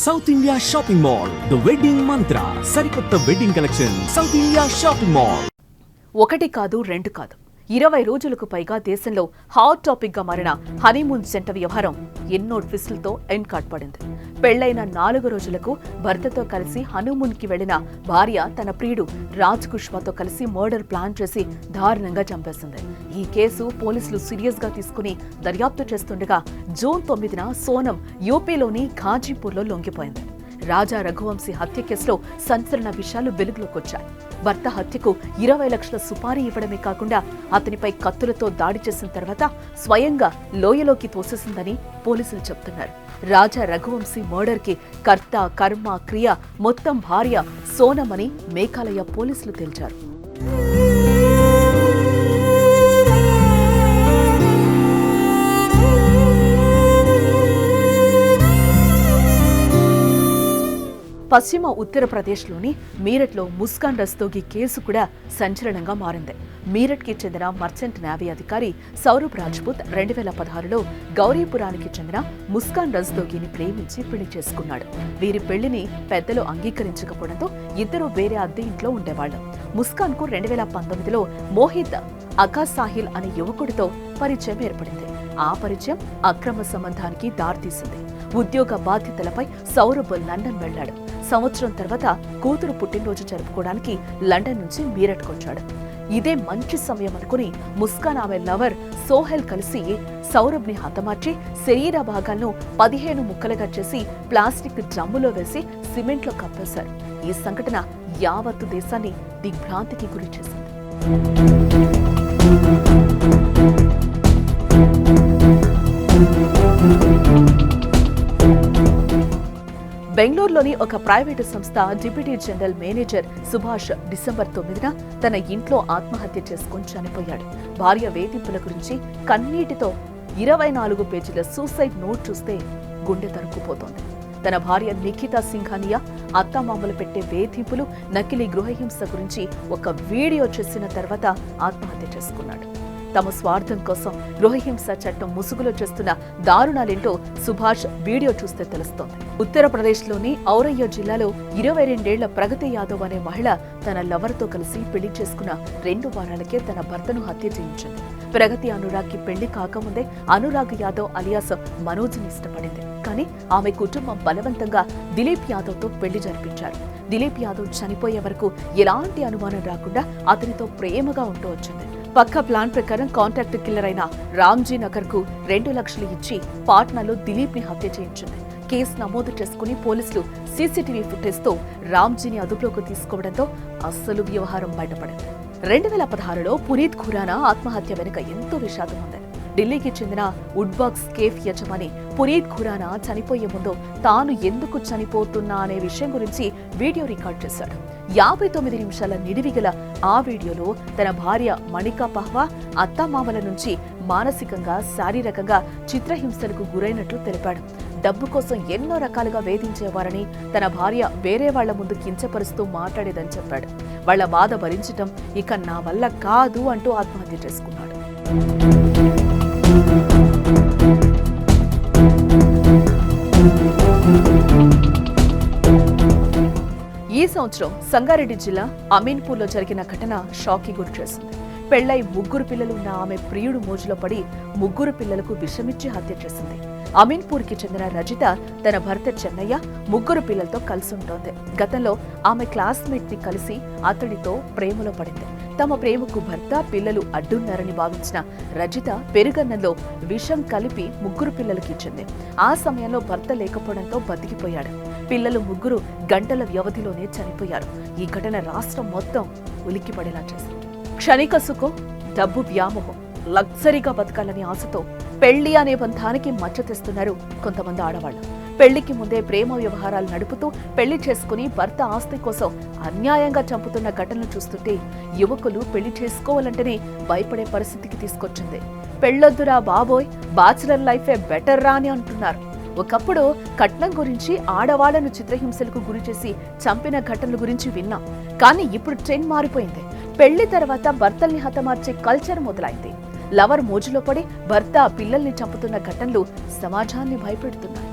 South India shopping mall the wedding మంత్ర సరికొత్త wedding collection south India shopping mall. ఒకటి కాదు రెండు కాదు 20 రోజులకు పైగా దేశంలో హాట్ టాపిక్ గా మారిన హనీమూన్ జంట వ్యవహారం ఎన్నో ట్విస్టులతో ఎండ్ కార్డ్ పడింది. పెళ్లైన 4 రోజులకు భర్తతో కలిసి హనీమూన్ కి వెళ్లిన భార్య తన ప్రియుడు రాజ్ కుష్వాతో కలిసి మర్డర్ ప్లాన్ చేసి దారుణంగా చంపేసింది. ఈ కేసు పోలీసులు సీరియస్ గా తీసుకుని దర్యాప్తు చేస్తుండగా జూన్ 9న సోనం యూపీలోని ఘాజీపూర్లో లొంగిపోయింది. రాజా రఘువంశీ హత్య కేసులో సంచలన విషయాలు వెలుగులోకొచ్చాయి. భర్త హత్యకు 20 లక్షల సుపారీ ఇవ్వడమే కాకుండా అతనిపై కత్తులతో దాడి చేసిన తర్వాత స్వయంగా లోయలోకి తోసేసిందని పోలీసులు చెబుతున్నారు. రాజా రఘువంశీ మర్డర్ కి కర్త కర్మ క్రియ మొత్తం భార్య సోనమని మేఘాలయ పోలీసులు తేల్చారు. పశ్చిమ ఉత్తరప్రదేశ్లోని మీరట్లో ముస్కాన్ రస్తోగి కేసు కూడా సంచలనంగా మారింది. మీరట్కి చెందిన మర్చెంట్ నేవీ అధికారి సౌరభ్ రాజ్పుత్ 2016లో గౌరీపురానికి చెందిన ముస్కాన్ రస్తోగిని ప్రేమించి పెళ్లి చేసుకున్నాడు. వీరి పెళ్లిని పెద్దలు అంగీకరించకపోవడంతో ఇద్దరు వేరే అద్దె ఇంట్లో ఉండేవాళ్లు. ముస్కాన్ కు 2019లో మోహిత్ అకాసాహిల్ అనే యువకుడితో పరిచయం ఏర్పడింది. ఆ పరిచయం అక్రమ సంబంధానికి దారితీసింది. ఉద్యోగ బాధ్యతలపై సౌరభ్ లండన్ వెళ్లాడు. సంవత్సరం తర్వాత కూతురు పుట్టినరోజు జరుపుకోవడానికి లండన్ నుంచి మీరట్కొచ్చాడు. ఇదే మంచి సమయం అనుకుని ముస్కాన్ ఆమె లవర్ సోహెల్ కలిసి సౌరభ్ ని హతమార్చి శరీర భాగాలను 15 ముక్కలుగా చేసి ప్లాస్టిక్ డ్రమ్ములో వేసి సిమెంట్లో కప్పేశారు. ఈ సంఘటన యావత్తు దేశాన్ని దిగ్భ్రాంతికి గురి చేసింది. బెంగళూరులోని ఒక ప్రైవేటు సంస్థ deputy general manager Subhash December 9న తన ఇంట్లో ఆత్మహత్య చేసుకుని చనిపోయాడు. భార్య వేధింపుల గురించి కన్నీటితో 24 పేజీల సూసైడ్ నోట్ చూస్తే గుండె తరుక్కుపోతోంది. తన భార్య నిఖితా సింఘానియా అత్తామామలు పెట్టే వేధింపులు, నకిలీ గృహహింస గురించి ఒక వీడియో చేసిన తర్వాత ఆత్మహత్య చేసుకున్నాడు. తమ స్వార్థం కోసం గృహహింస చట్టం ముసుగులో చేస్తున్న దారుణాలేంటో సుభాష్ వీడియో చూస్తే తెలుస్తోంది. ఉత్తరప్రదేశ్లోని ఔరయ్య జిల్లాలో 22 ఏళ్ల ప్రగతి యాదవ్ అనే మహిళ తన లవర్తో కలిసి పెళ్లి చేసుకున్న 2 వారాలకే తన భర్తను హత్య చేయించింది. ప్రగతి అనురాగ్కి పెళ్లి కాకముందే అనురాగ్ యాదవ్ అలియాస్ మనోజ్ని ఇష్టపడింది. కానీ ఆమె కుటుంబం బలవంతంగా దిలీప్ యాదవ్ తో పెళ్లి జరిపించారు. దిలీప్ యాదవ్ చనిపోయే వరకు ఎలాంటి అనుమానం రాకుండా అతనితో ప్రేమగా ఉంటూ వచ్చింది. పక్క ప్లాన్ ప్రకారం కాంట్రాక్ట్ కిల్లర్ అయిన రామ్జీ నగర్ కు 2 లక్షలు ఇచ్చి పాట్నాలో దిలీప్ ని హత్య చేయించింది. కేసు నమోదు చేసుకుని పోలీసులు సీసీటీవీ ఫుటేజ్ తో రామ్జీని అదుపులోకి తీసుకోవడంతో అస్సలు వ్యవహారం బయటపడింది. 2016లో పునీత్ ఖురానా ఆత్మహత్య వెనుక ఎంతో విషాదం ఉంది. ఢిల్లీకి చెందిన వుడ్బాక్స్ కేఫ్ యజమాని పునీత్ ఖురానా చనిపోయే ముందు తాను ఎందుకు చనిపోతున్నా అనే విషయం గురించి వీడియో రికార్డ్ చేశాడు. 59 నిమిషాల నిడివిగల ఆ వీడియోలో తన భార్య మణికా పహ్వా అత్తామామల నుంచి మానసికంగా, శారీరకంగా చిత్రహింసలకు గురైనట్లు తెలిపాడు. డబ్బు కోసం ఎన్నో రకాలుగా వేధించేవారని, తన భార్య వేరే వాళ్ల ముందు కించపరుస్తూ మాట్లాడేదని చెప్పాడు. వాళ్ల బాధ భరించటం ఇక నా వల్ల కాదు అంటూ ఆత్మహత్య చేసుకున్నాడు. ఈ సంవత్సరం సంగారెడ్డి జిల్లా అమీన్పూర్లో జరిగిన ఘటన షాక్కి గురి చేసింది. పెళ్లై 3 పిల్లలు ఉన్న ఆమె ప్రియుడు మోజులో పడి 3 పిల్లలకు విషమిచ్చి హత్య చేసింది. అమీన్పూర్కి చెందిన రజిత తన భర్త చెన్నయ్య 3 పిల్లలతో కలిసి ఉంటోంది. గతంలో ఆమె క్లాస్మేట్ ని కలిసి అతడితో ప్రేమలో పడింది. తమ ప్రేమకు భర్త, పిల్లలు అడ్డున్నారని భావించిన రజిత పెరుగన్నంలో విషం కలిపి 3 పిల్లలకి ఇచ్చింది. ఆ సమయంలో భర్త లేకపోవడంతో బతికిపోయాడు. పిల్లలు 3 గంటల వ్యవధిలోనే చనిపోయారు. ఈ ఘటన రాష్ట్రం మొత్తం ఉలిక్కిపడేలా చేసింది. క్షణిక సుఖం, డబ్బు వ్యామోహం, లగ్జరీగా బతకాలని ఆశతో పెళ్లి అనే బంధానికి మచ్చ తెస్తున్నారు కొంతమంది ఆడవాళ్లు. పెళ్లికి ముందే ప్రేమ వ్యవహారాలు నడుపుతూ పెళ్లి చేసుకుని భర్త ఆస్తి కోసం అన్యాయంగా చంపుతున్న ఘటనలు చూస్తుంటే యువకులు పెళ్లి చేసుకోవాలంటేనే భయపడే పరిస్థితికి తీసుకొచ్చింది. పెళ్లొద్దురా బాబోయ్, బ్యాచిలర్ లైఫే బెటర్ రా అని అంటున్నారు. ఒకప్పుడు కట్నం గురించి, ఆడవాళ్లను చిత్రహింసలకు గురి చేసి చంపిన ఘటనల గురించి విన్నాం. కానీ ఇప్పుడు ట్రెండ్ మారిపోయింది. పెళ్లి తర్వాత భర్తల్ని హతమార్చే కల్చర్ మొదలైంది. లవర్ మోజులో పడి భర్త, పిల్లల్ని చంపుతున్న ఘటనలు సమాజాన్ని భయపెడుతున్నాయి.